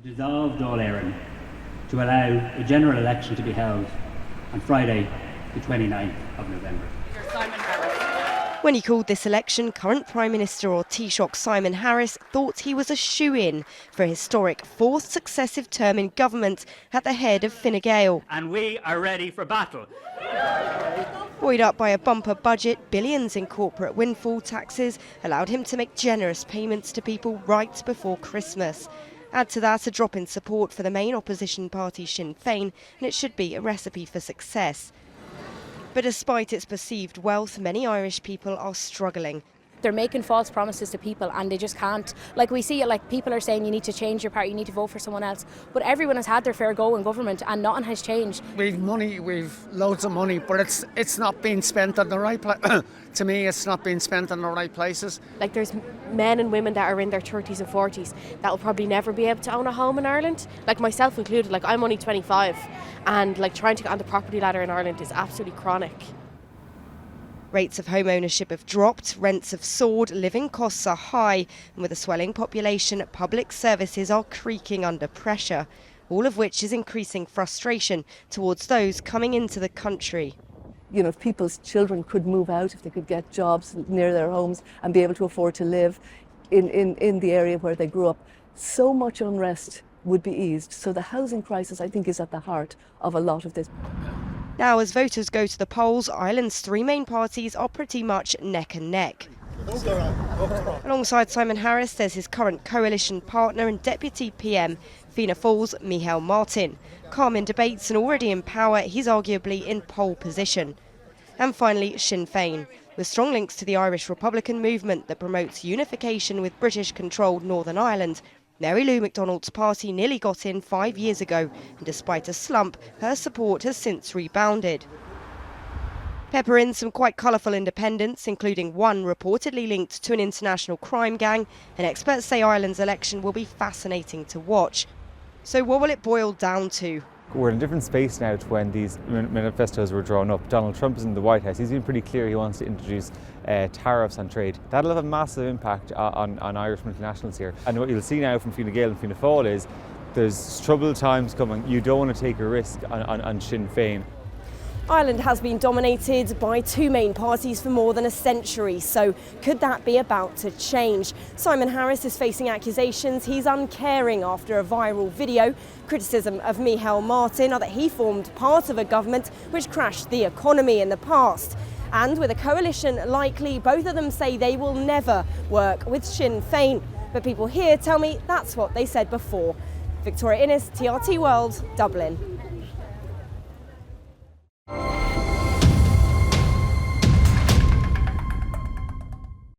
dissolve Dáil Éireann to allow a general election to be held on Friday, the 29th of November. When he called this election, current Prime Minister or Taoiseach Simon Harris thought he was a shoo-in for a historic fourth successive term in government at the head of Fine Gael. And we are ready for battle. Buoyed up by a bumper budget, billions in corporate windfall taxes allowed him to make generous payments to people right before Christmas. Add to that a drop in support for the main opposition party Sinn Fein, and it should be a recipe for success. But despite its perceived wealth, many Irish people are struggling. They're making false promises to people and they just can't. Like we see it, like people are saying you need to change your party, you need to vote for someone else. But everyone has had their fair go in government and nothing has changed. We've money, we've loads of money, but it's not being spent on the right place. To me, it's not being spent on the right places. Like there's men and women that are in their 30s and 40s that will probably never be able to own a home in Ireland. Like myself included, like I'm only 25 and like trying to get on the property ladder in Ireland is absolutely chronic. Rates of home ownership have dropped, rents have soared, living costs are high, and with a swelling population, public services are creaking under pressure, all of which is increasing frustration towards those coming into the country. You know, if people's children could move out, if they could get jobs near their homes and be able to afford to live in the area where they grew up, so much unrest would be eased. So the housing crisis, I think, is at the heart of a lot of this. Now, as voters go to the polls, Ireland's three main parties are pretty much neck and neck. Alongside Simon Harris, there's his current coalition partner and Deputy PM, Fianna Fáil's Micheál Martin. Calm in debates and already in power, he's arguably in pole position. And finally, Sinn Fein, with strong links to the Irish Republican movement that promotes unification with British-controlled Northern Ireland. Mary Lou McDonald's party nearly got in 5 years ago, and despite a slump, her support has since rebounded. Pepper in some quite colourful independents, including one reportedly linked to an international crime gang, and experts say Ireland's election will be fascinating to watch. So what will it boil down to? We're in a different space now to when these manifestos were drawn up. Donald Trump is in the White House. He's been pretty clear he wants to introduce tariffs on trade. That'll have a massive impact on Irish multinationals here. And what you'll see now from Fine Gael and Fianna Fáil is there's troubled times coming. You don't want to take a risk on Sinn Féin. Ireland has been dominated by two main parties for more than a century, so could that be about to change? Simon Harris is facing accusations he's uncaring after a viral video. Criticism of Micheál Martin are that he formed part of a government which crashed the economy in the past. And with a coalition likely, both of them say they will never work with Sinn Féin. But people here tell me that's what they said before. Victoria Innes, TRT World, Dublin.